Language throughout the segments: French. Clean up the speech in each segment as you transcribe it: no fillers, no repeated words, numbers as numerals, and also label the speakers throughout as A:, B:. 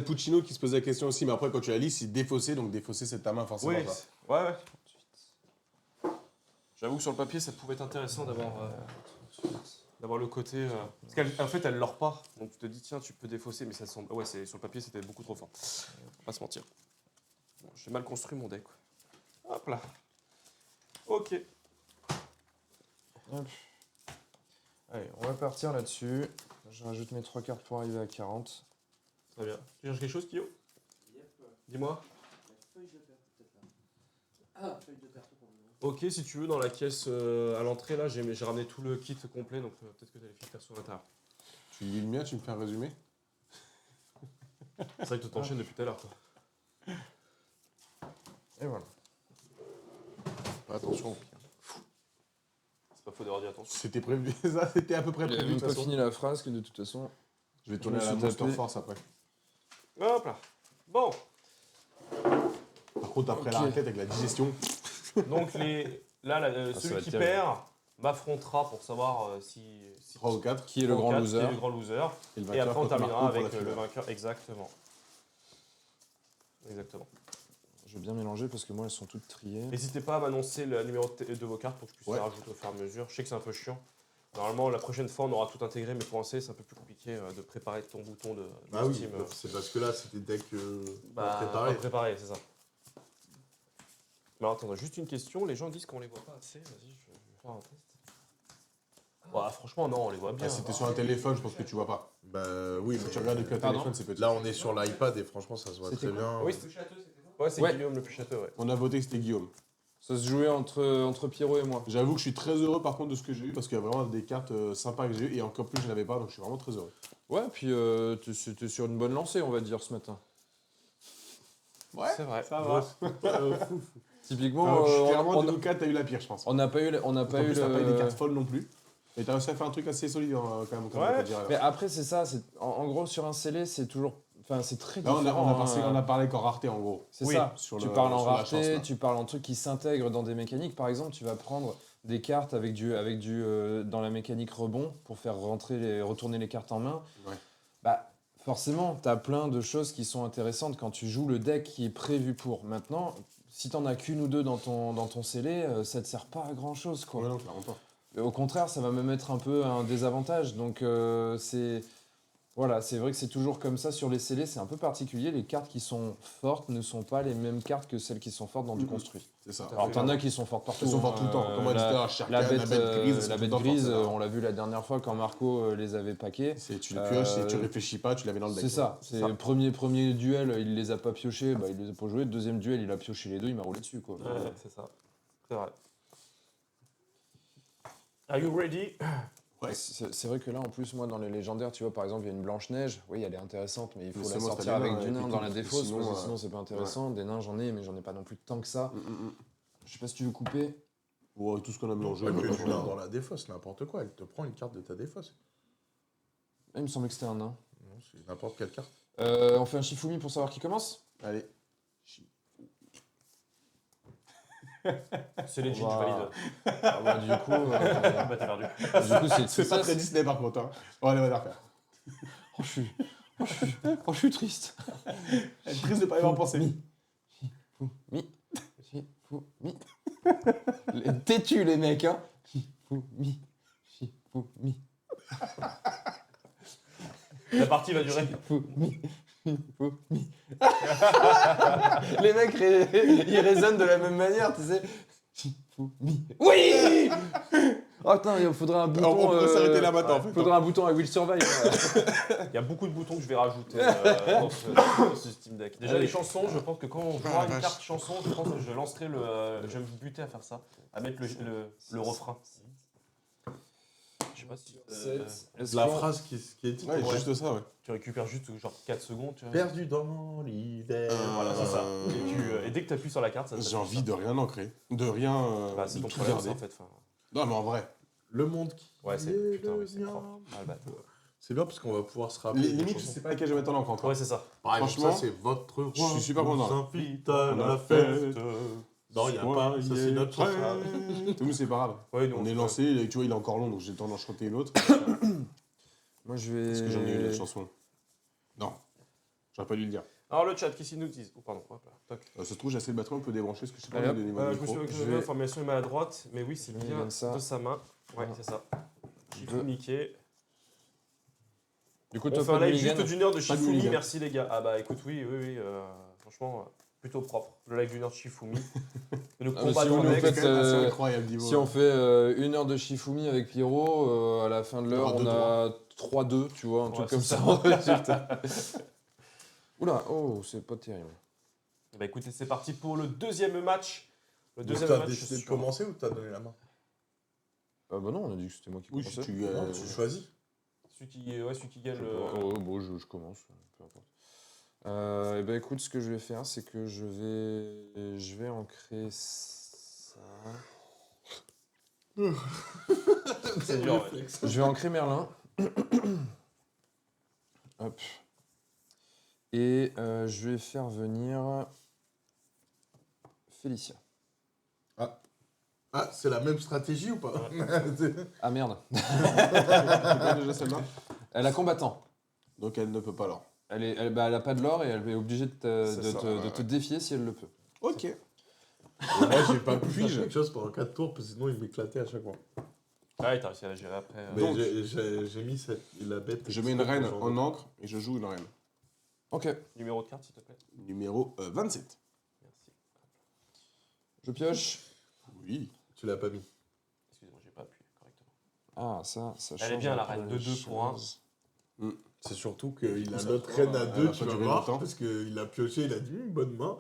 A: Puccino qui se posait la question aussi, mais après, quand tu la lis, c'est défaussé, donc défausser, c'est ta main, forcément.
B: Oui,
A: Quoi.
B: ouais. J'avoue que sur le papier, ça pouvait être intéressant d'avoir le côté... Parce qu'en fait, elle lord pas. Donc tu te dis, tiens, tu peux défausser, mais ça semble... Ouais, sur le papier, c'était beaucoup trop fort. On va pas se mentir. Bon, j'ai mal construit mon deck. Quoi. Hop là. Ok.
C: Hop. Allez, on va partir là-dessus. Je rajoute mes 3 cartes pour arriver à 40.
B: Très bien. Tu cherches quelque chose, Kyo? Dis-moi.
D: Feuille de carte, peut-être là. Ah, feuille de carte pour le moment.
B: Ok, si tu veux, dans la caisse à l'entrée, là, j'ai ramené tout le kit complet, donc peut-être que tu as les fiches perso à l'intérieur.
A: Tu lis le mien, tu me fais un résumé.
B: C'est vrai que tu t'enchaînes depuis tout à l'heure, toi.
C: Et voilà.
A: Attention.
B: C'est pas faux d'avoir dit attention.
A: C'était prévu, ça, c'était à peu près
C: Il
A: prévu.
C: a
A: de
C: même
A: toute
C: pas
A: façon.
C: fini la phrase que de toute façon...
A: Je vais tourner
C: Je
A: à la
C: me suis
A: Monster
C: tapé.
A: Force après.
B: Hop là. Bon.
A: Par contre, après
C: Ok.
A: la raquette avec la digestion.
B: Donc
C: ça
B: celui
C: va
B: qui
C: être terrible.
B: perd m'affrontera pour savoir si
A: 3 ou 4.
C: Qui est le grand
B: Qui
C: loser.
B: est le grand loser.
A: Et, le
B: Et
A: vainqueur
B: après on
A: contre
B: terminera
A: Marco pour
B: avec
A: la
B: le
A: finale.
B: vainqueur. Exactement. Exactement.
C: Je vais bien mélanger parce que moi, elles sont toutes triées.
B: N'hésitez pas à m'annoncer le numéro de vos cartes pour que je puisse
A: Ouais.
B: les rajouter au fur et à mesure. Je sais que c'est un peu chiant. Normalement, la prochaine fois, on aura tout intégré, mais pour l'instant, c'est un peu plus compliqué de préparer ton bouton de
E: Ah oui,
B: Steam.
E: c'est parce que là, c'était deck
B: Préparé. Préparé, c'est ça. Mais alors, attends, juste une question. Les gens disent qu'on les voit pas assez. Vas-y, je vais faire un test. Ouais, franchement, non, on les voit bien.
A: Ah, c'était sur un téléphone, je pense que tu vois pas.
E: Bah oui,
A: Si
E: mais
A: tu regardes depuis un
C: Pardon
A: téléphone, c'est petit.
E: là, on est sur l'iPad et franchement, ça se voit
C: C'était
E: très bien.
B: Oui,
D: Le château, c'était quoi?
B: Ouais, c'est
C: Ouais.
B: Guillaume le plus château, ouais.
A: On a voté que c'était Guillaume.
C: Ça se jouait entre Pierrot et moi.
A: J'avoue que je suis très heureux par contre de ce que j'ai eu parce qu'il y a vraiment des cartes sympas que j'ai eu et encore plus je n'avais pas donc je suis vraiment très heureux.
C: Ouais, puis t'es sur une bonne lancée, on va dire, ce matin.
A: Ouais,
B: C'est vrai.
A: ça va.
C: Typiquement,
A: Clairement, de nous quatre, t'as eu la pire, je pense.
C: on n'a pas eu,
A: En plus, t'as pas eu des cartes folles non plus. Et t'as réussi à faire un truc assez solide quand même. Comme
B: Ouais.
A: on peut dire, alors.
C: Mais après, c'est ça. En gros, sur un scellé, c'est toujours. Enfin, c'est très
A: Là,
C: différent.
A: on a parlé qu'en rareté en gros.
C: C'est
B: Oui,
C: ça.
A: sur
C: Tu
A: le-
C: parles en
A: sur la
C: rareté,
A: chance, là.
C: tu parles en trucs qui s'intègrent dans des mécaniques. Par exemple, tu vas prendre des cartes avec du dans la mécanique rebond pour faire retourner les cartes en main.
A: Ouais.
C: Bah, forcément, tu as plein de choses qui sont intéressantes quand tu joues le deck qui est prévu pour. Maintenant, si t'en as qu'une ou deux dans ton scellé, ça te sert pas à grand chose, quoi.
A: Ouais, non, clairement pas.
C: Au contraire, ça va me mettre un peu un désavantage. Donc, voilà, c'est vrai que c'est toujours comme ça sur les scellés, c'est un peu particulier. Les cartes qui sont fortes ne sont pas les mêmes cartes que celles qui sont fortes dans du construit.
A: C'est ça.
C: Alors, t'en as qui sont fortes partout.
A: Elles sont fortes tout le temps. Comme on dit tout à l'heure, Sharkan,
C: la bête
A: grise,
C: la
A: c'est
C: bête
A: tout le temps
C: grise,
A: fort, c'est
C: on l'a vu la dernière fois quand Marco les avait paqués.
A: Tu les pioches et tu réfléchis pas, tu l'avais dans le deck.
C: C'est ça. C'est le premier duel, il les a pas piochés, bah, il les a pas joués. Deuxième duel, il a pioché les deux, il m'a roulé dessus, quoi.
B: Ouais, c'est ça. C'est vrai. Are you ready?
A: Ouais.
C: C'est vrai que là, en plus, moi, dans les légendaires, tu vois, par exemple, il y a une Blanche-Neige. Oui, elle est intéressante, mais il faut
A: Mais
C: la
A: c'est moi,
C: sortir
A: t'as des
C: avec
A: nains,
C: du
A: et
C: nain
A: puis
C: dans
A: tout,
C: la
A: parce que
C: défausse,
A: sinon,
C: parce que sinon, c'est pas intéressant. Des nains, j'en ai, mais j'en ai pas non plus tant que ça. Je sais pas si tu veux couper.
A: Ouais, tout ce qu'on a mélangé.
E: Ouais,
A: on a
E: que
A: pas
E: tu
A: besoin.
E: l'as dans la défausse, n'importe quoi. Elle te prend une carte de ta défausse.
C: Ah, il me semblait que c'était un nain.
E: Non, c'est n'importe quelle carte.
C: On fait un Shifumi pour savoir qui commence.
A: Allez.
B: C'est legit,
C: On
B: je
C: va-
B: valide.
C: Ah bah, du coup,
B: Bah, t'es perdu.
A: C'est pas
C: ça,
A: très Disney par contre. Hein. Bon, allez, on va la refaire.
C: je suis triste.
A: Elle est triste de pas y avoir pensé.
C: Shifumi. Têtu, les mecs, hein. Shifumi.
B: La partie va durer.
C: Les mecs, ils résonnent de la même manière, tu sais. Oui. Oh putain, il faudrait un bouton.
A: On pourrait s'arrêter là maintenant en fait.
C: Faudrait un bouton à Will Survive.
B: Il y a beaucoup de boutons que je vais rajouter dans ce Steam Deck. Déjà,
C: Allez.
B: les chansons, je pense que quand on jouera une carte chanson, je pense que je lancerai je vais me buter à faire ça, à mettre le refrain. Je sais pas si.
E: La phrase qui est dite.
A: Ouais, juste ça, ouais.
B: Tu récupères juste genre 4 secondes. Tu vois.
E: Perdu dans l'hiver.
B: Voilà, c'est ça. Et dès que tu appuies sur la carte, ça
A: J'ai
B: s'affiche,
A: envie
B: ça.
A: de rien ancrer. De rien.
B: Bah, c'est
A: de
B: ton
A: tout
B: problème,
A: garder.
B: ça, en fait. Enfin,
A: Non, mais en vrai.
E: Le monde qui.
B: ouais, c'est
E: est
B: putain,
E: le
B: oui, c'est
E: mien.
B: propre. Ah, le bâtard.
E: C'est bien parce qu'on va pouvoir se rappeler. des
A: Limite, je
E: chansons.
A: sais pas laquelle je vais mettre en encre encore.
B: Ouais, c'est ça.
E: Par exemple,
A: franchement,
E: ça, c'est votre roi.
A: je suis super content,
E: vous
A: là.
E: invite à la fête. Non, il n'y a pas. Ça, c'est notre chanson.
A: Tout mais c'est pas grave.
B: Ouais, nous,
A: On est lancé, et tu vois, il est encore long, donc j'ai le temps d'en chanter une autre.
C: Moi, je vais.
A: Parce que j'en ai eu la chanson. Non. J'aurais pas dû le dire.
B: Alors le chat, qu'est-ce qu'ils nous disent? Oh pardon, hop là, toc.
A: Ça se trouve, j'ai assez de batterie, on peut débrancher, parce que je sais pas
C: Allez,
A: le niveau de
B: Je me suis
A: micro.
B: occupé de l'information est maladroite, mais oui, c'est
C: Oui,
B: bien
C: comme ça.
B: de sa main. Ouais,
C: Voilà.
B: c'est ça.
C: Je-
B: Shifumi.
C: Du coup,
B: On
C: toi,
B: fait un
C: pas de
B: live
C: mulligan.
B: juste d'une heure de
A: Pas de
B: Shifumi,
A: mulligan.
B: merci les gars. Ah bah écoute, oui, franchement, plutôt propre. Le live d'une heure de Shifumi. Et le
C: Ah, mais
B: combat
C: si
B: de
C: vous nous
B: Renex.
C: faites,
A: C'est quand même assez incroyable niveau.
C: Si on fait 1 heure de Shifumi avec Pierrot, à la fin de l'heure,
A: Il y
C: on
A: aura
C: a 3-2, tu vois, un
B: Ouais,
C: truc comme
B: c'est
C: ça en résultat. Oula, oh, c'est pas terrible.
B: Bah écoutez, c'est parti pour le deuxième match. Le
E: Donc,
B: deuxième
E: t'as
B: match
E: décidé de
B: sur-
E: commencer ou t'as donné la main?
C: Ah bah non, on a dit que c'était moi qui
A: Oui,
C: commençais.
A: tu
E: Non, tu choisis.
B: celui qui gagne
C: Je sais
B: le.
C: pas. Oh, bon, je commence, peu importe. Et ben écoute, ce que je vais faire, c'est que je vais ancrer ça.
B: C'est dur, ouais.
C: Je vais ancrer Merlin. Hop. Et je vais faire venir Félicia.
E: Ah, c'est la même stratégie ou pas?
C: Ah merde.
A: C'est pas déjà celle-là.
C: Elle a combattant.
A: Donc elle ne peut pas alors.
C: Elle a pas de l'or et elle est obligée
A: C'est ça,
C: de te défier si elle le peut.
A: Ok.
E: Et moi, j'ai pas pu faire quelque chose pendant 4 tours, parce que sinon, il m'éclatait à chaque fois.
B: Ah, et t'as réussi à la gérer après.
E: Mais
A: Donc-
E: j'ai mis la bête.
A: Je mets une reine en encre et je joue une reine.
C: Ok,
B: Numéro de carte, s'il te plaît.
A: Numéro 27.
B: Merci.
C: je pioche.
A: Oui.
E: Tu l'as pas mis.
B: Excusez-moi, j'ai pas appuyé correctement.
C: Ah, ça
B: Elle est
C: change
B: bien,
C: un
B: la
C: peu
B: reine
C: les
B: de 2 pour 1.
C: choses.
E: C'est surtout qu'il a
A: Ça,
E: l'autre reine à
A: elle
E: 2,
A: va
E: tu
A: pas
E: vas
A: durer
E: voir,
A: longtemps.
E: parce qu'il a pioché, il a dit bonne main.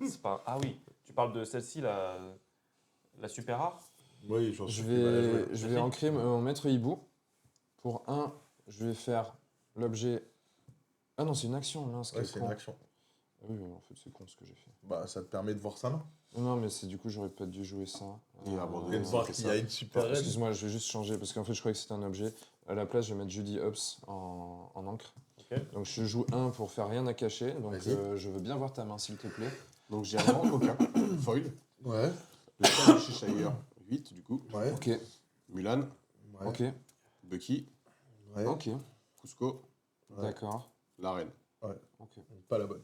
B: C'est pas... Ah oui, tu parles de celle-ci, la super rare.
E: Oui, j'en
C: Je
E: suis mal à jouer.
C: vais
B: Vas-y.
C: ancrer mon maître hibou. Pour 1, je vais faire l'objet. Ah non, c'est une action, mince.
E: Ouais,
C: quel
E: c'est
C: con.
E: une action.
C: Ah oui, en fait, c'est con ce que j'ai fait.
E: Bah, ça te permet de voir sa main.
C: Non, mais c'est du coup, j'aurais pas dû jouer ça.
A: Et abandonner.
E: Et de
A: ça
E: voir
A: fait
E: qu'il
A: ça.
E: y a une super reine.
C: Excuse-moi, je vais juste changer parce qu'en fait, je croyais que c'était un objet. À la place, je vais mettre Judy Hobbs en encre.
B: Ok.
C: Donc, je joue 1 pour faire rien à cacher. Donc,
E: Vas-y.
C: je veux bien voir ta main, s'il te plaît.
A: Donc j'ai un grand coquin. Foil.
E: Ouais,
A: Le chat de Cheshire. 8 du coup.
E: ouais,
C: Ok,
A: Mulan.
E: ouais.
C: ok,
A: Bucky.
E: Ouais,
C: ok.
A: Cusco.
E: ouais.
C: D'accord.
A: La reine.
C: Ok.
E: Pas la bonne.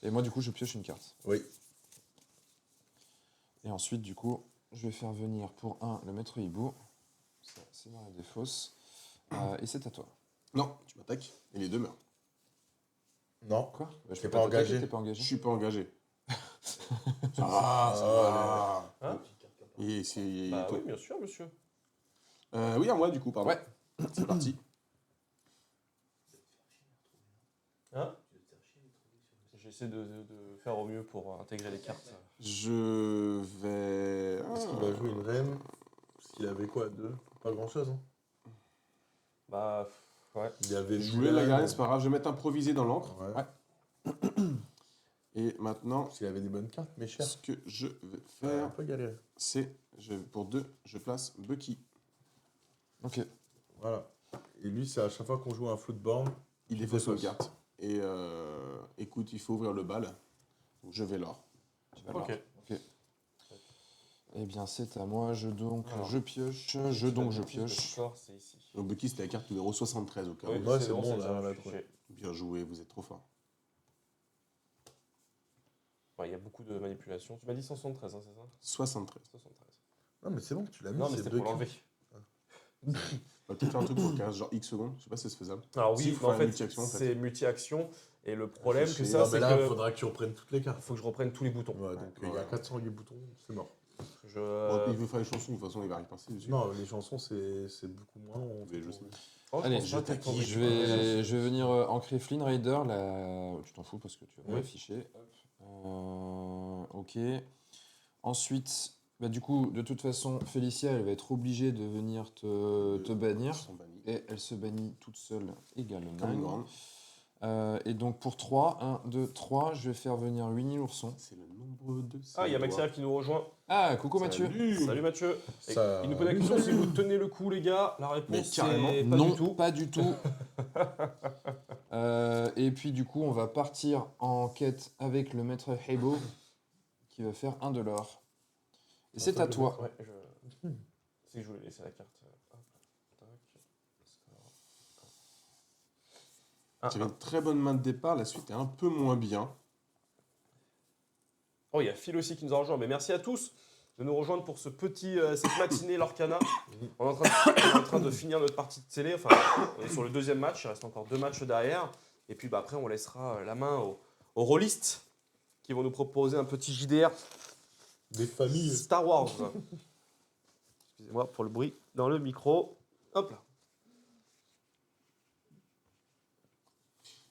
C: Et moi, du coup, je pioche une carte.
E: Oui.
C: Et ensuite, du coup, je vais faire venir pour 1 le maître hibou. Ça, c'est dans la défausse. Et c'est à toi.
A: Non, tu m'attaques. Et les deux meurent.
E: Non.
C: Quoi bah, je
E: T'es
C: peux
E: pas
C: t'attaquer,
E: engagé.
C: T'es pas
A: Je
C: engagé.
A: suis pas engagé. Ça va, ça va.
B: Hein
A: Et c'est.
B: Bah
A: toi.
B: oui, bien sûr, monsieur.
A: Oui, à moi du coup, pardon.
C: Ouais.
A: C'est parti.
B: Hein J'essaie de faire au mieux pour intégrer les cartes.
A: Je vais.
E: Est-ce qu'il va jouer une reine? Parce qu'il avait quoi, 2? Pas grand-chose, hein.
B: Bah, ouais.
E: Il y avait
A: Je voulais la
E: Mulan.
A: garder, c'est pas grave. Je vais mettre improvisé dans l'encre.
E: Ouais.
A: Ouais. Et maintenant,
E: Parce qu'il avait des bonnes cartes, mais cher.
A: ce que je vais
E: Un
A: faire,
E: peu galéré.
A: c'est. Pour 2, je place Bucky.
C: Ok.
E: Voilà. Et lui, c'est à chaque fois qu'on joue un football.
A: Il défausse une carte. Et écoute, il faut ouvrir le bal. Donc je vais l'or.
C: Tu vas voir.
B: Ok.
C: Eh bien, c'est à moi.
B: Alors.
C: Je pioche. Je pioche.
B: Score, c'est ici.
A: Donc Bucky, c'était la carte numéro 73 au cas où.
B: Oui,
E: Ouais, c'est bon,
B: c'est
E: là,
B: ça,
E: on l'a
B: je suis
E: trouvé.
B: chez-
A: Bien joué, vous êtes trop fort.
B: Ouais, il y a beaucoup de manipulations. Tu m'as dit 173, hein, c'est ça
A: 73.
B: 173.
E: Non, mais c'est bon, tu l'as mis.
B: Non, mais
E: c'est
B: c'était
E: deux
B: pour l'enlever.
A: On va peut-être faire un truc pour 15, genre X secondes. Je sais pas si c'est faisable.
B: Alors
A: Si,
B: oui,
A: il faut
B: mais en
A: un
B: fait,
A: multi-action, en fait.
B: c'est multi-action. Et le problème que
A: C'est-
B: ça,
E: Non,
B: c'est
E: mais là, il
B: que
E: faudra que tu reprennes toutes les cartes.
B: faut que je reprenne tous les boutons.
E: Ouais, donc il y a
A: Ouais.
E: 408 boutons, c'est mort.
B: Je...
A: Bon, il veut faire les chansons, de toute façon, il va y passer dessus.
E: Non, les chansons, c'est beaucoup moins long.
A: Mais je sais.
B: Oh,
C: Allez,
B: pense pas que t'as
C: Je vais venir ancrer Flynn Raider. Tu t'en fous parce que tu vas
B: Oui.
C: afficher. Ok. Ensuite, bah, du coup, de toute façon, Félicia, elle va être obligée de venir te bannir.
A: Ils sont bannis.
C: Et elle se bannit toute seule également.
A: Comme une grande.
C: Et donc pour 3, 1, 2, 3, je vais faire venir Winnie l'ourson.
A: C'est le nombre de.
B: Ah, il y a Maxime qui nous rejoint.
C: Ah, coucou Mathieu.
B: Salut Mathieu. Et
E: Ça-
B: il nous pose la question si vous tenez le coup, les gars. La
A: Mais
B: réponse
A: carrément,
B: c'est pas
C: Non,
B: du tout.
C: pas du tout. Et puis du coup, on va partir en quête avec le maître Hebo qui va faire un de l'or. Et c'est à toi.
B: Ouais, c'est que je voulais laisser la carte. Hop, tac.
A: J'avais une très bonne main de départ, la suite est un peu moins bien.
B: Oh, il y a Phil aussi qui nous a rejoint. Mais merci à tous de nous rejoindre pour cette matinée Lorcana. On est en train de finir notre partie de télé. Enfin, on est sur le deuxième match. Il reste encore 2 matchs derrière. Et puis après, on laissera la main aux rôlistes qui vont nous proposer un petit JDR
E: Des familles.
B: Star Wars. Excusez-moi pour le bruit dans le micro. Hop là.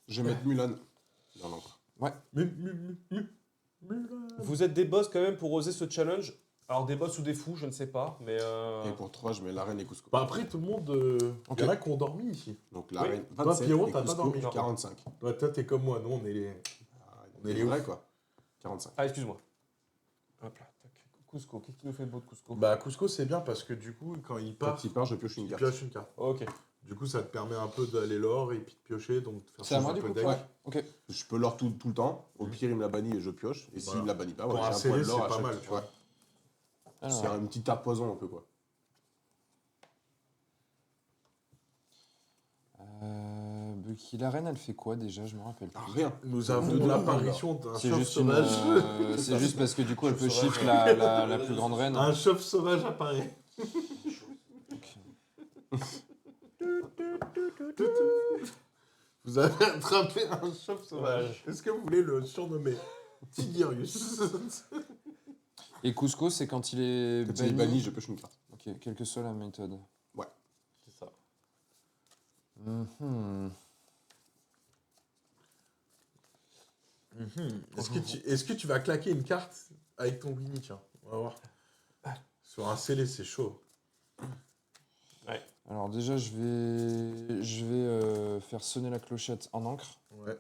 A: Je vais mettre Mulan dans l'encre.
B: Vous êtes des boss quand même pour oser ce challenge. Alors des boss ou des fous, je ne sais pas. Mais
A: Et pour 3, je mets la reine et Cusco.
E: Bah après, tout le monde.
C: Ok.
E: Il y en a qui ont dormi ici.
A: Donc la
B: Oui.
A: reine,
E: Toi,
A: 27
E: Pierrot,
A: et
E: t'as pas
A: Cusco,
E: dormi.
A: 45.
E: Toi, t'es comme moi, nous, on est les. On est les
A: vrais, quoi. 45.
B: Ah, excuse-moi. Hop là. Tac. Cusco, qu'est-ce qui nous fait de beau de Cusco?
E: Bah, Cusco, c'est bien parce que du coup, quand il part,
A: Quand il part, je pioche une
E: tu
A: carte.
E: pioches une carte.
B: Ok.
E: Du coup, ça te permet un peu d'aller l'or et puis de piocher, donc de faire
C: C'est à moi
E: un
C: du
E: peu
C: coup.
E: deck.
C: Ouais. Ok.
A: Je peux l'or tout le temps. Au pire, il me la bannit et je pioche. Et s'il
E: Voilà.
A: me la bannit pas,
E: Pour
A: voilà,
E: un
A: j'ai un point
E: CD,
A: de l'or
E: c'est
A: à
E: pas
A: chaque
E: mal, tu vois.
A: C'est
C: Alors,
A: une petite carte poison un peu, quoi.
C: Bucky, la reine, elle fait quoi déjà? Je me rappelle
A: Ah,
C: plus.
A: rien.
E: Nous avons l'apparition d'un
C: C'est
E: chauve
C: juste,
E: sauvage.
C: c'est juste parce que du coup, elle peut
B: Chauve
C: shift
B: sauvage.
C: la plus grande reine.
E: Un chauve sauvage apparaît. Vous avez attrapé un chauve sauvage. Est-ce que vous voulez le surnommer Tigirius?
C: Et Cusco, c'est quand il est
A: Quand il est banni, je pioche une carte.
C: Ok, quelle que soit la méthode.
B: C'est ça.
C: Mhm.
E: Est-ce que tu vas claquer une carte avec ton Winnie? Tiens, on va voir. Sur un scellé, c'est chaud.
C: Alors déjà, je vais faire sonner la clochette en encre.
E: Ouais.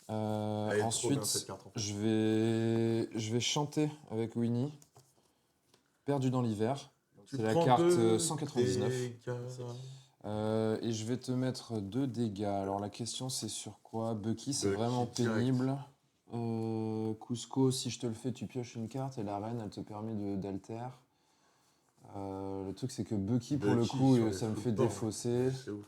E: Elle est trop bien, cette
C: Ensuite,
E: carte, en fait.
C: je vais chanter avec Winnie. Perdu dans l'hiver.
E: Tu
C: C'est la
E: prends
C: carte
E: 2
C: 199.
E: dégâts.
C: Et je vais te mettre 2 dégâts. Alors la question c'est sur quoi? Bucky, c'est
E: Bucky,
C: vraiment
E: direct.
C: pénible. Cusco, si je te le fais, tu pioches une carte et la reine, elle te permet d'alter. Le truc c'est que Bucky, pour le
E: Bucky,
C: coup,
E: sur les
C: ça me
E: fous
C: fait
E: de temps.
C: défausser.
E: C'est ouf.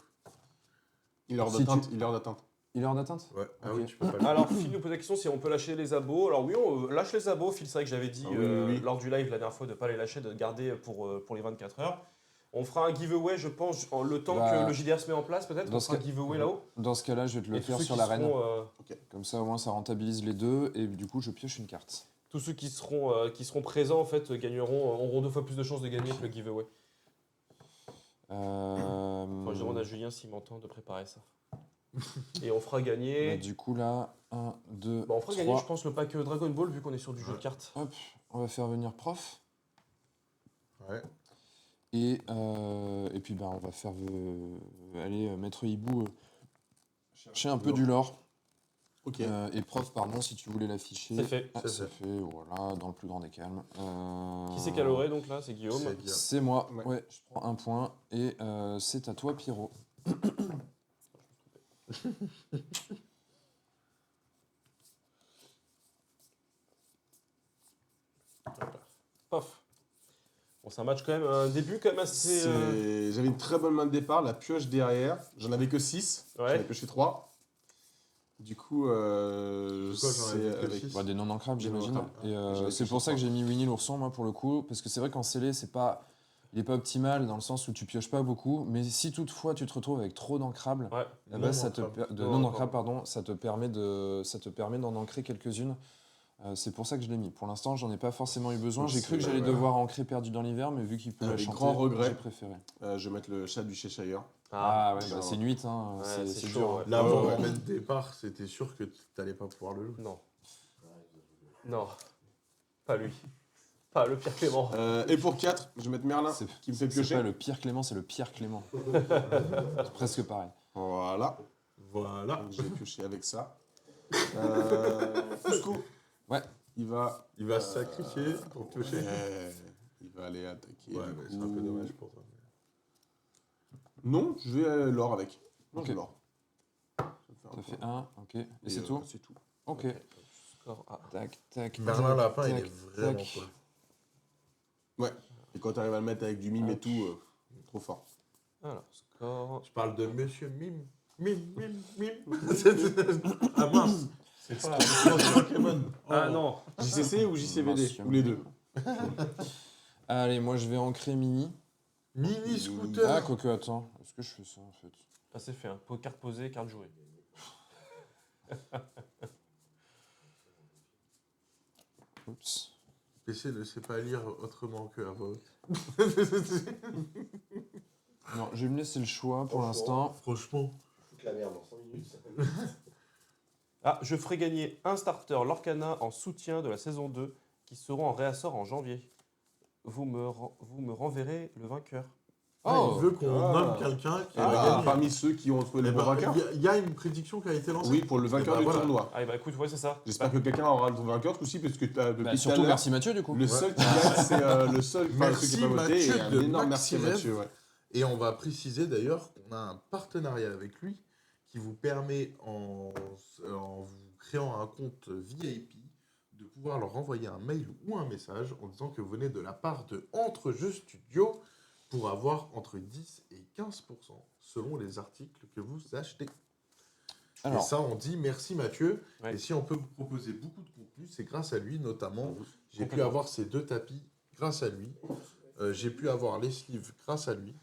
A: Il est hors
C: Si
A: d'atteinte. Il est hors d'atteinte.
C: Il est hors d'atteinte?
E: Ouais. Ah
C: Ok.
E: oui, tu peux pas le
B: Alors, Phil nous pose la question si on peut lâcher les abos. Alors oui, on lâche les abos. Phil, c'est vrai que j'avais dit
A: Ah oui.
B: lors du live la dernière fois de ne pas les lâcher, de garder pour les 24 heures. On fera un giveaway, je pense, le temps
C: Bah,
B: que le JDR se met en place, peut-être.
C: dans
B: On
C: ce
B: fera un
C: cas-
B: giveaway là-haut.
C: Dans ce cas-là, je vais te le
B: Et tous
C: faire
B: ceux
C: sur
B: qui
C: la reine.
B: seront,
C: Comme ça, au moins, ça rentabilise les deux. Et du coup, je pioche une carte.
B: tous ceux qui seront présents, en fait, auront 2 fois plus de chances de gagner que le giveaway. Enfin, je demande à Julien s'il m'entend de préparer ça. Et on fera gagner.
C: Bah, du coup, là, 1, 2,
B: Bah, on fera
C: 3.
B: gagner, je pense, le pack Dragon Ball, vu qu'on est sur du jeu de cartes.
C: Hop, on va faire venir prof.
E: Ouais.
C: Et puis bah, on va faire aller Maître Hibou chercher un peu du lore.
A: Ok.
C: Et prof, pardon, si tu voulais l'afficher.
B: C'est fait.
C: Ah,
E: C'est
C: c'est
E: fait.
C: fait, voilà, dans le plus grand des calmes.
B: Qui c'est caloré, donc là? C'est Guillaume.
E: C'est bien.
C: C'est moi,
A: Ouais.
C: ouais, je prends un point. Et c'est à toi, Pierrot.
B: Pof. Bon, c'est un match quand même, un début quand même assez.
A: J'avais une très bonne main de départ, la pioche derrière. J'en avais que 6.
B: Ouais.
A: J'en ai pioché 3. Du coup,
E: Pourquoi j'en avais que
A: avec...
E: six
C: Bah, des non ancrables,
A: Des
C: j'imagine.
A: non-ancrables.
C: Et
A: J'avais
C: c'est
A: pioché
C: pour ça que
A: trois.
C: j'ai mis Winnie l'ourson, moi, pour le coup. Parce que c'est vrai qu'en scellé, il est pas optimal dans le sens où tu pioches pas beaucoup. Mais si toutefois tu te retrouves avec trop d'ancrables,
B: Ouais.
C: eh ben,
B: Non,
C: non ancrables, pardon, ça te permet d'en ancrer quelques-unes. C'est pour ça que je l'ai mis. Pour l'instant, j'en ai pas forcément eu besoin. J'ai cru que j'allais devoir ancrer Perdu dans l'hiver, mais vu qu'il peut la
A: Avec
C: chanter,
A: grand regret.
C: j'ai préféré.
A: je vais mettre le chat du Cheshire.
C: Ah ouais,
A: genre-
C: bah, c'est nuit, hein.
B: Ouais,
C: c'est
B: c'est
C: dur.
B: chaud,
C: Hein.
B: ouais.
E: Là, avant
A: Ouais.
E: de mettre départ, c'était sûr que t'allais pas pouvoir le jouer.
B: Non. Non. Pas lui. Pas le pire Clément.
A: Et pour 4, je vais mettre Merlin
C: C'est
A: qui me fait
C: c'est
A: piocher.
C: pas le pire Clément, c'est le Pierre Clément. C'est presque pareil.
A: Voilà.
E: Voilà.
A: Donc, je vais piocher avec ça. Cusco.
C: Ouais.
A: Il va...
E: Il va se sacrifier pour toucher.
A: il va aller attaquer.
E: Ouais,
A: du
E: mais
A: coup.
E: c'est un peu dommage pour toi.
A: Non, je vais l'or avec. Non,
C: Ok.
A: je vais l'or.
C: Ça fait 1, ok. Et c'est tout?
A: C'est tout.
C: Ok.
B: Score A.
C: Tac, tac.
E: Merlin
C: tac,
E: Lapin, il
C: tac,
E: est vraiment
C: tac.
A: Ouais. Et quand tu arrives à le mettre avec du mime et
C: Hop.
A: tout, trop fort.
B: Alors, score.
E: Je parle de Monsieur Mime. Ah mince.
B: C'est pas...
E: Pokémon.
B: Ah non.
A: JCC ou JCVD
C: Monsieur.
A: ou les deux.
C: Allez, moi je vais ancrer mini.
E: Mini scooter.
C: Ah, quoique, attends. Est-ce que je fais ça en fait?
B: Ah, c'est fait, hein. Carte posée, carte jouée.
C: Oups.
E: PC ne sait pas lire autrement que à voix haute.
C: Non, je vais me laisser le choix pour l'instant.
E: Franchement.
D: Foutre la merde en 5 minutes.
B: Ah, je ferai gagner un starter Lorcana en soutien de la saison 2 qui seront en réassort en janvier. Vous me renverrez le vainqueur.
C: Oh.
E: Il veut qu'on
A: Ah.
E: nomme quelqu'un qui
A: Et
E: va
A: bah,
E: gagner.
A: parmi ceux qui ont trouvé
E: Eh
A: le bon
E: ben,
A: vainqueur.
E: il y a une prédiction qui a été lancée.
A: Oui, pour le vainqueur
E: Eh ben,
A: du
E: voilà.
A: tournoi.
B: Ah, bah écoute, ouais, c'est ça.
A: J'espère que quelqu'un aura le vainqueur ce coup-ci, parce que depuis
C: Bah,
A: tout à
C: surtout
A: l'heure,
C: merci Mathieu du coup.
A: le seul qui gagne, c'est le seul
E: Merci,
A: qui n'a pas voté.
E: Mathieu
A: Et un
E: de
A: énorme merci
E: Maxirev.
A: Mathieu. Ouais.
E: Et on va préciser d'ailleurs qu'on a un partenariat avec lui qui vous permet, en vous créant un compte VIP, de pouvoir leur envoyer un mail ou un message en disant que vous venez de la part de Entre Jeux Studio pour avoir entre 10 et 15% selon les articles que vous achetez. Et
C: Alors,
E: ça, on dit merci Mathieu.
B: Ouais.
E: Et si on peut vous proposer beaucoup de contenu, c'est grâce à lui notamment. J'ai pu
B: Complètement.
E: avoir ces 2 tapis grâce à lui. J'ai pu avoir les sleeves grâce à lui.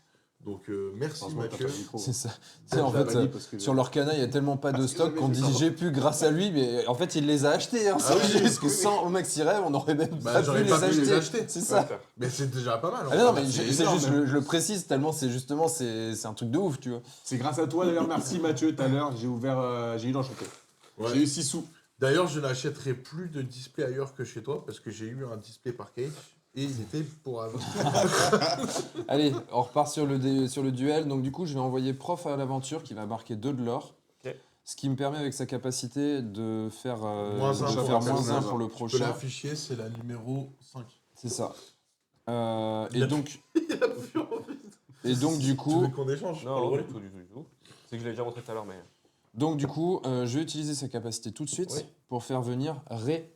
E: Donc merci
A: Heureusement que t'as
E: Mathieu.
A: pas le micro.
C: c'est ça. Tu sais, en
A: Je l'ai
C: fait,
A: banni parce que-
C: sur l'Orcana, il n'y a tellement pas de
A: Parce que
C: stock
A: j'avais
C: qu'on
A: vu
C: dit
A: ça.
C: j'ai pu grâce à lui, mais en fait, il les a achetés. Hein,
E: Ah oui,
C: c'est juste
E: oui,
C: que
E: oui.
C: sans Maxi Rêve, on n'aurait même
E: Bah,
C: pas
E: j'aurais
C: pu
E: pas pu les
C: les
E: acheter.
C: acheter. C'est ça.
B: Ouais.
E: Mais c'est déjà pas mal.
C: Ah non, mais
A: c'est
C: c'est
A: énorme,
C: juste,
A: même.
C: je le précise tellement c'est justement c'est un truc de ouf, tu vois.
A: C'est grâce à toi d'ailleurs, merci Mathieu. Tout à l'heure, j'ai ouvert, j'ai eu l'enchanté.
E: Ouais.
A: J'ai eu 6 sous.
E: D'ailleurs, je n'achèterai plus de display ailleurs que chez toi parce que j'ai eu un display par cage et il était pour avoir.
C: Allez, on repart sur le duel. Donc du coup, je vais envoyer Prof à l'aventure qui va marquer 2 de l'or.
B: Ok.
C: Ce qui me permet avec sa capacité de faire
E: -1
C: de
E: pour
C: faire
E: le
C: -1
E: personnage.
C: pour le
E: Je peux
C: prochain.
E: l'afficher, c'est la numéro 5.
C: C'est ça.
E: Il
C: Et
E: a-
C: donc
E: Il a plus envie.
C: du
E: Tu
C: coup
E: veux qu'on échange
B: Non, du tout, du tout, du tout. C'est que je l'avais déjà montré tout à l'heure, mais...
C: je vais utiliser sa capacité tout de suite
B: Oui.
C: pour faire venir Ré.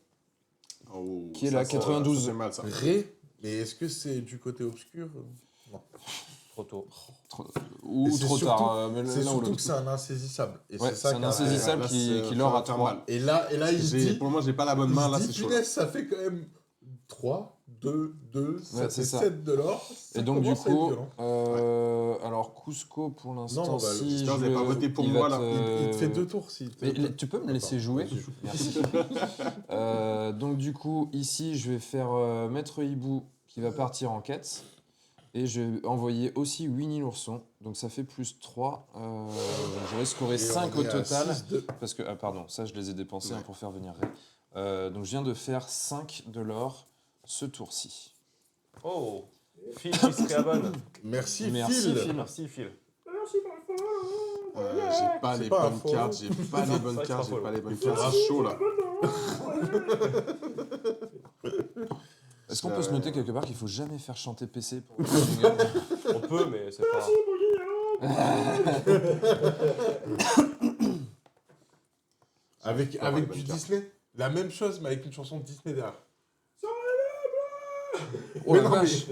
A: Oh,
C: Qui est
A: ça,
C: là,
A: ça,
C: 92.
A: ça fait mal ça.
E: Ré. Mais est-ce que c'est du côté obscur? Non.
B: Trop tôt.
C: Ou
E: Et c'est
C: trop
E: surtout-
C: tard. Mais
E: C'est
C: l'un ou
E: surtout
C: l'autre.
E: que c'est un insaisissable. Et
C: Ouais,
E: c'est ça
C: c'est un
E: qui a-
C: insaisissable
A: Là,
C: qui
A: ça
C: l'or
A: va
C: à
A: faire
C: 3.
A: mal.
E: Et là, il se dit.
A: Pour le moment, j'ai pas la bonne main, là,
E: il se
A: c'est
E: dit,
A: chaud.
E: punaise, ça fait quand même 3, 2, 2, ça
C: Ouais, c'est
E: fait
C: ça.
E: 7 de l'or.
C: Et donc du
E: commence à être
C: coup,
E: violent.
C: alors Cusco pour
E: Non,
C: l'instant,
E: bah,
C: si
A: j'espère que vous
C: je
A: avez pas voté pour
C: il
A: moi,
C: va
A: là.
E: Il te fait 2 tours si.
C: Mais tu peux me laisser jouer
E: Vas-y.
C: Merci. Donc du coup, ici, je vais faire Maître Hibou qui va partir en quête. Et je vais envoyer aussi Winnie l'ourson. Donc ça fait plus 3. J'aurais scoré
E: Et
C: 5
E: on
C: au
E: est à
C: total.
E: 6-2.
C: Parce que, pardon, ça je les ai dépensés
E: Ouais.
C: pour faire venir Ray. Donc je viens de faire 5 de l'or ce tour-ci.
B: Oh, Phil qui se réabonne.
E: Merci,
C: Merci,
E: Phil.
C: Phil.
B: Merci Phil.
A: J'ai pas
E: C'est
A: les
E: pas un
A: bonnes
E: follow.
A: cartes, j'ai pas les bonnes
B: vrai que
A: cartes,
B: c'est pas
A: j'ai pas les bonnes
E: Il
A: cartes.
E: faudra-
A: C'est chaud là.
C: Est-ce qu'on peut se noter quelque part qu'il faut jamais faire chanter PC pour
B: On peut, mais c'est pas...
E: Avec,
A: Faut avoir
E: avec
A: les
E: du
A: bonnes cartes.
E: Disney. La même chose, mais avec une chanson de Disney derrière.
C: Oh
E: Mais
C: la
E: non, mais-
C: vache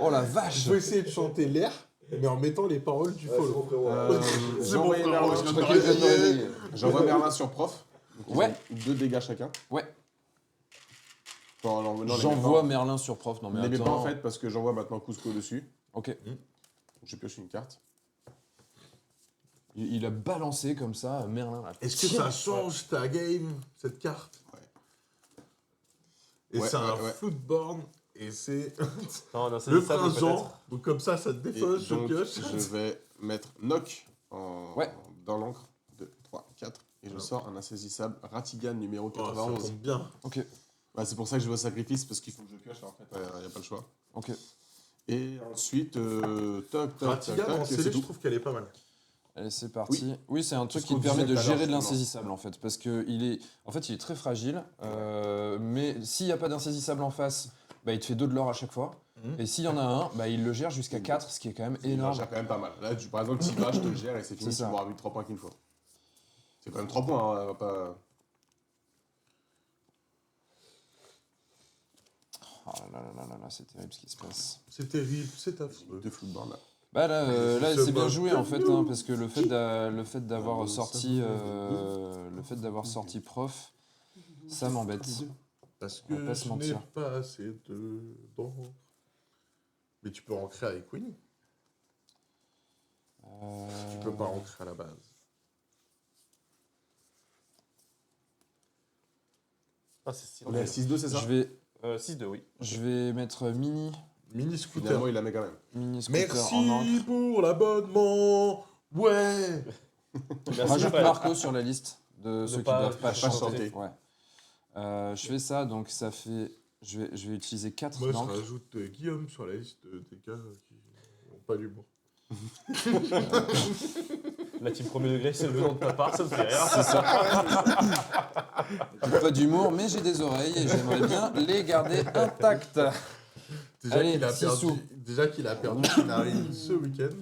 C: Oh la
E: Je
C: vache
E: peux essayer de chanter l'air, mais en mettant les paroles du
D: Ouais, c'est bon,
E: follow.
D: frérot.
E: C'est
A: J'ai
E: bon,
A: envoyé
E: frérot,
A: Merlin,
E: je
A: je
E: te
A: crois qu'il vient de me
E: réveiller.
A: réveiller. J'envoie Merlin sur prof. Donc, ils
C: Ouais.
A: ont 2 dégâts chacun.
C: Ouais.
A: Bon, non, les
C: J'envoie
A: mets
C: Merlin sur prof. Non
A: pas.
C: mais
A: Ne les mets pas
C: attends.
A: en fait parce que j'envoie maintenant Cusco dessus.
C: Ok.
A: Donc, je pioche une carte.
C: Il a balancé comme ça Merlin. là.
E: Est-ce que ça change ta game, cette carte?
A: Ouais.
E: Et
A: Ouais,
E: c'est un
A: ouais, ouais.
E: footboard, et c'est
B: Non, non, c'est
E: le
B: ça,
E: prince
B: peut-être.
E: Jean. Donc comme ça te
A: Et
E: défausse, je
A: donc,
E: pioche.
A: je vais mettre knock
C: Ouais.
A: dans l'encre. 2, 3, 4. Et je sors un insaisissable Ratigan numéro
E: Oh, ça
A: 91.
E: tombe bien.
C: Ok.
A: Bah, c'est pour ça que je veux sacrifice parce qu'il faut que je pioche. En fait, il n'y a pas le choix.
C: Ok.
A: Et ensuite, toc, toc,
E: Ratigan
A: toc,
E: en
A: toc,
E: scellé,
A: c'est
E: je
A: tout.
E: trouve qu'elle est pas mal.
C: Allez, c'est parti.
A: Oui.
C: Oui, c'est un truc
A: Ce
C: qui
A: qu'on
C: te permet
A: disait
C: de
A: tout à l'heure,
C: gérer de
A: justement.
C: l'insaisissable en fait. Parce qu'il est, en fait, il est très fragile. Mais s'il n'y a pas d'insaisissable en face, bah, il te fait 2 de l'or à chaque fois.
E: Mhm.
C: Et s'il y en a un, bah, il le gère jusqu'à 4, ce qui est quand même
A: Il
C: énorme.
A: gère quand même pas mal. Là, par exemple, tu vas, je te le gère et c'est fini,
C: C'est
A: tu
C: ça.
A: m'auras vu 3 points qu'une fois. C'est quand même 3 points, hein, on va pas...
C: Oh là là là là là, c'est terrible ce qui se passe.
E: C'est terrible, c'est affreux.
A: 2 footballs là.
C: Bah là, là
E: Ce
C: c'est bien
E: mode
C: joué en fait, hein, parce que le fait d'avoir
A: Ça
C: sorti,
A: me-
C: le fait d'avoir sorti prof, ça m'embête.
E: Parce
C: On va
E: que
C: pas se
E: je n'ai
C: mentir.
E: pas assez de d'encre. Mais tu peux ancrer avec Queen. Tu peux pas ancrer à la base.
B: Ah, c'est stylé.
A: On est à 6-2, c'est ça?
C: Je
B: 6-2, oui.
C: vais mettre
E: Mini scooter.
A: Finalement, il la met quand même.
C: mini scooter en
E: Merci
C: encre.
E: pour l'abonnement. Ouais.
B: Merci,
C: Rajoute
B: Raphaël.
C: Marco sur la liste de
B: Ne
C: ceux qui
B: pas-
C: doivent pas
B: pas
C: chanter.
A: chanter.
C: Ouais. Je fais ça, donc ça fait. Je vais utiliser 4
E: Moi, je
C: d'encre.
E: rajoute Guillaume sur la liste des gars qui n'ont pas d'humour.
B: La team premier degré, c'est le nom de ta part, ça me fait rire.
C: C'est ça. J'ai pas d'humour, mais j'ai des oreilles et j'aimerais bien les garder intactes. Allez, Sissou.
E: Déjà qu'il a perdu Kinari ce week-end.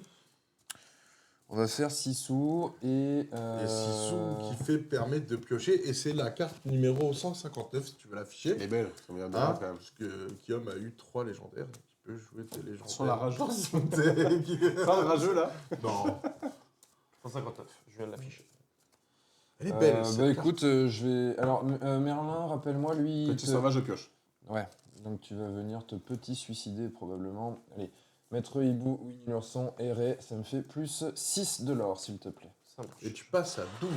C: On va faire 6 sous et.
E: Et Sissou qui permet de piocher. Et c'est la carte numéro 159 si tu veux l'afficher.
A: Elle est belle, ça me vient bien
E: Hein,
A: quand même.
E: parce que Guillaume a eu 3 légendaires. Donc il peut jouer des légendaires.
A: Sur la rage.
E: dans son deck.
A: Pas le rageux là?
E: Non.
B: 159, je viens de l'afficher.
E: Elle est belle. cette
C: Bah
E: carte.
C: écoute, je vais. Alors, Merlin, rappelle-moi, lui.
A: Quand tu s'en vas, je pioche.
C: Ouais, donc tu vas venir te petit suicider probablement. Allez, Maître Hibou, Winnie l'ourson et Ray, ça me fait plus 6 de l'or, s'il te plaît.
B: Ça marche.
E: Et tu passes à 12.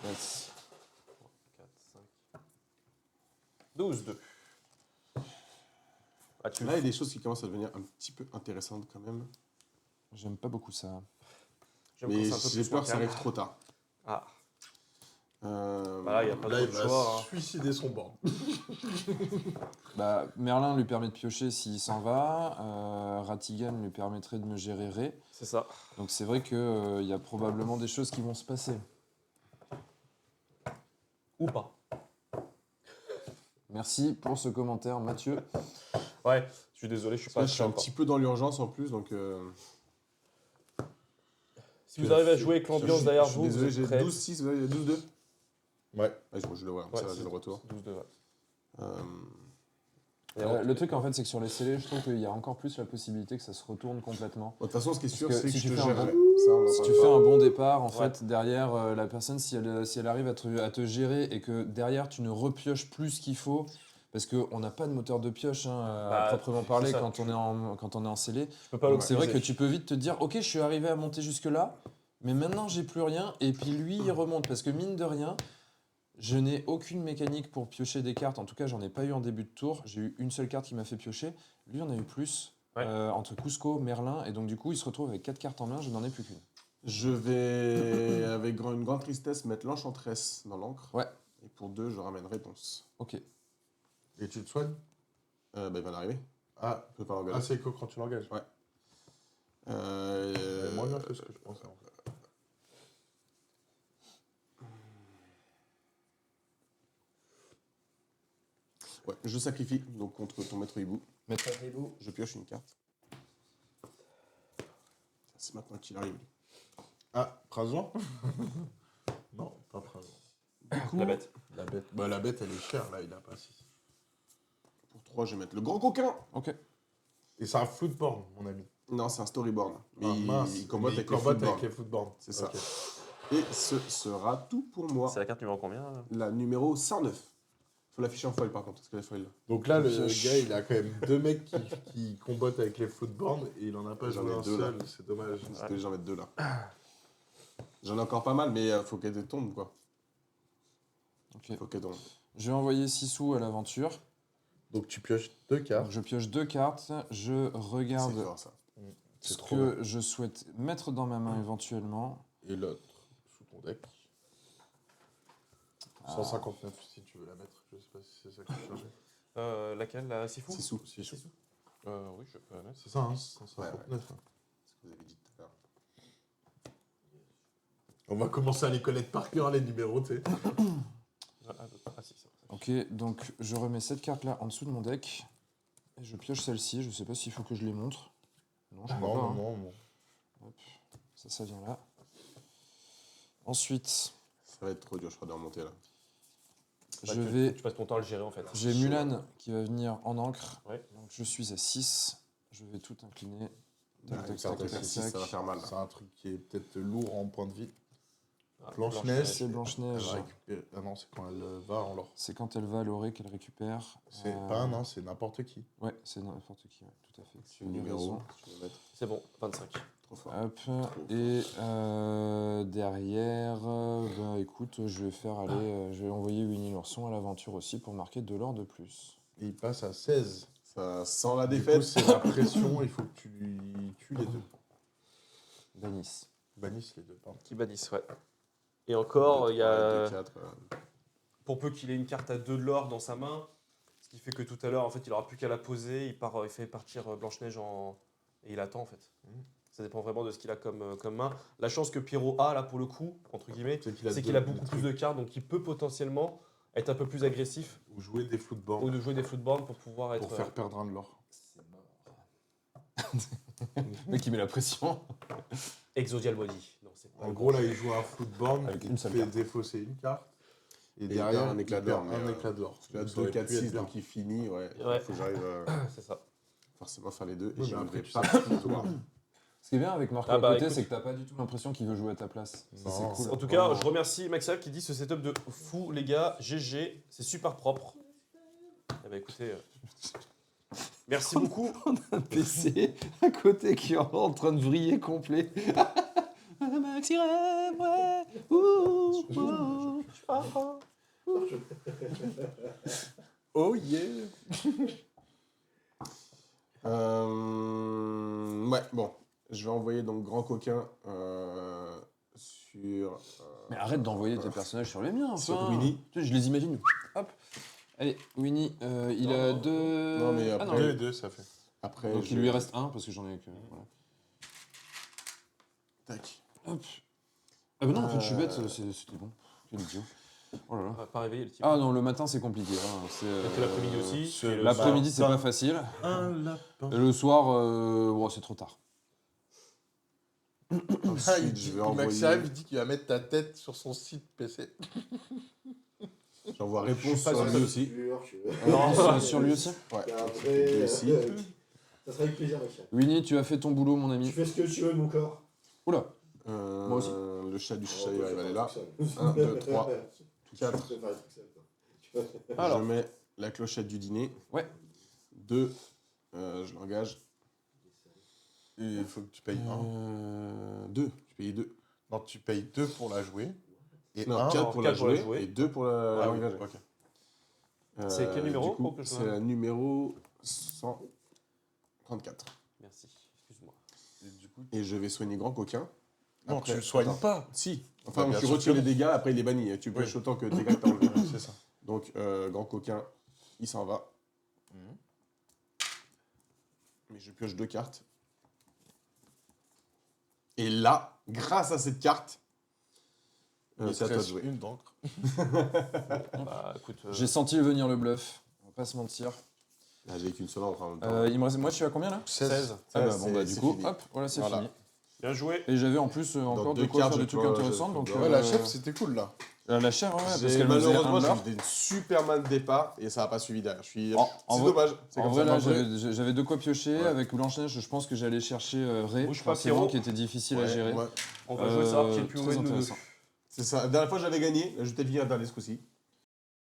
C: Yes.
B: 4, 5. 12, 2. Ah, tu
A: Là, il y a des choses qui commencent à devenir un petit peu intéressantes quand même.
C: J'aime pas beaucoup ça.
B: J'aime
A: Mais
B: quand c'est un peu
A: j'ai
B: plus
A: peur que ça
B: calme.
A: arrive trop tard.
B: Ah,
A: Bah
B: là, il y a pas
E: Là,
B: trop
E: il
B: de
E: va
B: choix. hein.
E: suicider son board.
C: Bah, Merlin lui permet de piocher s'il s'en va. Ratigan lui permettrait de me gérer Ray.
B: C'est ça.
C: Donc c'est vrai qu'il y a probablement des choses qui vont se passer.
B: Ou pas.
C: Merci pour ce commentaire, Mathieu.
B: Ouais, je suis désolé, je suis
A: Là,
B: pas
A: je suis un
B: encore.
A: petit peu dans l'urgence en plus, donc.
B: Si vous arrivez à jouer avec l'ambiance derrière
A: je suis
B: vous,
A: désolé,
B: vous
A: j'ai
B: êtes prêts.
A: 12-6, ouais, 12-2.
E: Ouais.
A: Ouais, je le vois,
B: Ouais,
A: ça va,
B: c'est
A: j'ai le retour.
B: 12 de
C: Le truc en fait, c'est que sur les scellés, je trouve qu'il y a encore plus la possibilité que ça se retourne complètement.
A: De toute façon, ce qui est sûr,
C: que
A: c'est que
C: si
A: je
C: tu
A: te
C: fais un
A: gérerai.
C: bon-
A: Ça, on en
C: Si
A: parle
C: tu
A: pas.
C: fais un bon départ, en
B: Ouais.
C: fait, derrière, la personne, si elle arrive à te gérer et que derrière, tu ne repioches plus ce qu'il faut, parce qu'on n'a pas de moteur de pioche, hein, à
B: Bah,
C: proprement parler,
B: c'est ça,
C: quand on est en scellé.
B: Je peux pas
C: Donc c'est vrai que
B: l'optimiser.
C: tu peux vite te dire, ok, je suis arrivé à monter jusque-là, mais maintenant, j'ai plus rien, et puis lui, il remonte, parce que mine de rien, je n'ai aucune mécanique pour piocher des cartes, en tout cas, j'en ai pas eu en début de tour, j'ai eu une seule carte qui m'a fait piocher, lui, on a eu plus,
B: Ouais.
C: entre Cusco, Merlin, et donc du coup, il se retrouve avec 4 cartes en main, je n'en ai plus qu'une.
A: Je vais, avec une grande tristesse, mettre l'enchantresse dans l'encre.
C: Ouais.
A: Et pour 2, je ramène réponse.
C: Ok.
E: Et tu te soignes?
A: Bah, il va d'arriver.
E: Ah,
A: Je peux pas l'engager.
E: c'est que quand tu l'engages.
A: Ouais.
E: Moins bien que ce que je pensais. En fait.
A: Ouais, je sacrifie donc contre ton maître hibou.
C: Maître Hibou.
A: Je pioche une carte. C'est maintenant qu'il arrive. lui.
E: Ah, Prazan? Non, pas Prazan.
A: Du coup,
B: La bête.
E: La bête. Bah, la bête, elle est chère, là, il a pas 6.
A: pour 3, je vais mettre le grand coquin.
C: Ok.
E: Et c'est un floodboard, mon ami.
A: Non, c'est un storyboard. Mais
E: Ah, mince.
A: il combatte
E: Mais
A: avec
E: il
A: les
E: combatte
A: footboards.
E: avec les footboards.
A: C'est ça.
E: Ok.
A: Et ce sera tout pour moi.
B: C'est la carte numéro combien là
A: La numéro 109. Faut l'afficher en foil par contre, parce que la foil là.
E: Donc là, le
C: Pioche.
E: gars, il a quand même 2 mecs qui combattent avec les footboards et il en a pas
A: J'en
E: joué
A: ai
E: un
A: 2 là.
E: seul, c'est dommage.
A: C'était j'en mettre 2 là. J'en ai encore pas mal, mais faut qu'elle tombe quoi.
C: Ok.
A: Faut qu'elle tombe.
C: Je vais envoyer 6 sous à l'aventure.
E: Donc tu pioches 2
C: Donc
E: cartes.
C: je pioche 2 cartes, je
A: C'est
C: regarde
A: fort ça.
C: ce
E: C'est trop
C: que je souhaite mettre dans ma main éventuellement.
E: Et l'autre, sous ton deck. 159 si tu veux la mettre. Je sais pas si c'est ça que tu cherchais.
B: Laquelle La Sifu
A: 6 sous.
B: Sifu Oui, je peux la mettre.
E: C'est ça, hein 159.
A: C'est ce que vous avez dit tout à l'heure.
E: On va commencer à les connaître par cœur, les numéros, tu sais.
B: Ah, si, ça.
C: Ok, donc je remets cette carte là en dessous de mon deck. Et je pioche celle-ci, je sais pas s'il faut que je les montre. Non, je crois pas. hein.
E: non.
C: Hop, ça vient là. Ensuite,
A: Ça va être trop dur, je crois, de remonter là.
C: je vais...
B: Tu passes ton temps à le gérer en fait.
C: J'ai Mulan qui va venir en encre.
B: Ouais.
C: Donc je suis à 6. Je vais tout incliner. Tac, tac,
A: Carte
C: tac, tac,
A: 6, ça va
C: tac.
A: faire mal.
E: C'est un truc qui est peut-être lourd en point de vie.
B: Ah,
E: Blanche-Neige.
C: C'est
E: Elle
C: Blanche-Neige.
E: va récupérer- Ah non, c'est quand elle va en l'or.
C: C'est quand elle va à l'orée qu'elle récupère.
E: C'est pas un nain, c'est n'importe qui.
C: Ouais, c'est n'importe qui, ouais, tout à fait.
A: C'est le numéro. Si tu veux mettre.
B: C'est bon, 25.
A: Trop fort.
C: Hop, et derrière, bah, écoute, je vais faire aller, je vais envoyer Winnie l'ourson à l'aventure aussi pour marquer 2 l'or de plus.
E: Et il passe à 16.
A: Ça sent la
E: Du coup,
A: défaite.
E: c'est la pression, il faut que tu lui tues les deux.
C: Bannis.
E: Bannisse les deux, pardon.
B: Qui bannissent, ouais. Et encore, il y a.
A: 2, 4.
B: Pour peu qu'il ait une carte à 2 de l'or dans sa main, ce qui fait que tout à l'heure, en fait, il aura plus qu'à la poser, il fait partir Blanche-Neige et il attend, en fait. Ça dépend vraiment de ce qu'il a comme main. La chance que Pierrot a, là, pour le coup, entre guillemets, c'est qu'il a beaucoup plus de cartes, donc il peut potentiellement être un peu plus agressif
E: Ou jouer des footballs
B: ou de jouer des footballs pour pouvoir être.
E: pour faire perdre un de l'or.
C: Le mec, il met la pression.
B: Exodial Body. Non, c'est pas
E: En
B: le
E: gros,
B: bon.
E: là, il joue un football,
C: Avec
E: il
C: une seule
E: fait
C: carte.
E: défausser une carte. Et
A: il
E: derrière,
A: perd un éclat
E: il perd
A: d'or, mais,
E: un éclat d'or.
A: Là,
E: Ça
A: 2,
E: aurait
A: 4,
E: pu être
A: 6,
E: bien.
A: donc il finit. Ouais.
B: Ouais.
A: Il faut que j'arrive
B: C'est ça.
A: forcément faire les deux. Et
E: Oui,
A: j'y
E: mais
A: arriverai
E: après,
A: pas.
E: tu sais,
A: Toi.
C: Ce qui est bien avec Marco
B: Ah
C: à
B: bah,
C: côté,
B: écoute.
C: c'est que t'as pas du tout l'impression qu'il veut jouer à ta place. Ça, c'est
E: Non.
C: cool.
B: En tout cas, je remercie Maxal qui dit ce setup de fou, les gars. GG, c'est super propre. Eh ben, écoutez, merci beaucoup.
C: Un PC à côté qui est en train de vriller complet. Maxi rêve, ouais. Ouh, ouh.
A: Oh yeah. Ouais, bon. Je vais envoyer donc Grand Coquin sur.
C: Mais arrête d'envoyer tes personnages sur les miens, enfin.
A: Sur Winnie.
C: Tu sais, je les imagine. Hop. Allez, Winnie, il a 2.
A: Non, mais
C: Ah
A: après-
C: non,
E: Deux et deux, ça fait.
A: Après.
C: donc
A: je-
C: il lui reste un parce que j'en ai que. Voilà.
A: Tac.
C: Hop. Ah bah non, en fait, je suis bête, c'était bon. Quel idiot. Oh là
B: On
C: là.
B: va pas réveiller le type.
C: Ah non, le matin, c'est compliqué. Hein. C'est,
B: Et que l'après-midi aussi.
E: c'est
B: et le
C: L'après-midi, c'est
E: matin.
C: pas facile.
E: Un lapin.
C: Et le soir, bon, c'est trop tard.
A: Ensuite, je vais envoyer.
E: Max arrive, il dit qu'il va mettre ta tête sur son site PC.
A: J'envoie
B: Je suis
A: réponse
B: pas
A: sur
B: sûr
A: lui
B: que-
A: aussi.
C: Non, sur lui aussi.
A: Ouais.
D: C'est un
A: Lui
D: vrai.
A: aussi.
D: Ça sera avec plaisir, Maxime.
C: Winnie, tu as fait ton boulot, mon
D: Tu
C: ami.
D: fais ce que tu veux de mon corps.
C: Oula.
A: Moi
C: aussi.
A: Le chat du chat, il va aller là.
D: Un,
A: 1, 2, 3, 4.
C: Alors.
A: Je mets la clochette du dîner.
C: Ouais.
A: 2. Je l'engage.
E: Et il faut que tu payes un.
A: 2. Je paye 2.
E: Non, tu payes 2 pour la jouer. Et
A: Non,
E: un
A: 4 pour la
B: 4 pour la
A: jouer
B: jouer.
A: et 2 pour la
E: Ah oui,
A: l'engager.
E: ok.
B: C'est quel numéro
A: du coup,
B: pour que je
A: C'est
B: vois
A: la numéro 134.
B: Merci, excuse-moi.
E: Et du coup,
A: Et je vais soigner Grand Coquin.
E: non,
A: Après-
E: tu le soignes
A: attends.
E: pas.
A: Si. Enfin,
E: Bien
A: tu
E: sûr
A: retires
E: que
A: les dégâts, après il est banni. Tu pêches
E: Oui.
A: autant que tes gars que t'as enlevé.
E: C'est ça.
A: Donc, Grand Coquin, il s'en va.
E: Mhm.
A: Mais je pioche 2 cartes. Et là, grâce à cette carte,
E: Il
A: c'est à
E: te
A: toi de
E: reste
A: jouer.
E: une d'encre.
B: Bah écoute,
C: J'ai senti venir le bluff. On va pas se mentir.
A: Ah, j'ai qu'une seule encre en même temps.
C: Il me reste... Moi, je suis à combien là
B: 16.
C: Ah bah
A: Ça,
C: bon, bah du
A: c'est
C: coup,
A: fini.
C: hop, voilà, c'est
A: Voilà.
C: fini.
B: Bien joué.
C: Et j'avais en plus encore de
A: deux
C: quoi
A: cartes,
C: faire des
A: je
C: trucs
A: vois,
C: intéressants.
A: j'ai-
C: Donc,
A: Ouais,
E: Ouais, la chef, c'était cool là.
C: la chèvre, ouais, parce
A: J'ai-
C: qu'elle me faisait un
A: malheureusement,
C: de l'or.
A: j'ai fait une super mal de départ et ça n'a pas suivi derrière. Je suis...
C: En
A: c'est
C: vrai-
A: dommage. C'est
C: En
A: comme
C: vrai,
A: ça,
C: là,
A: mais
C: j'avais de quoi piocher.
A: Ouais.
C: Avec Blanche-Neige, je pense que j'allais chercher Ray,
B: Bouge pas,
C: forcément,
B: Pierrot.
C: qui était difficile à
A: Ouais,
C: gérer.
A: ouais.
B: On va jouer ça, qui est le plus
C: Très
B: mauvais de nous deux.
C: intéressant.
A: C'est ça. La dernière fois, j'avais gagné. Là, je t'ai fini à ce coup-ci.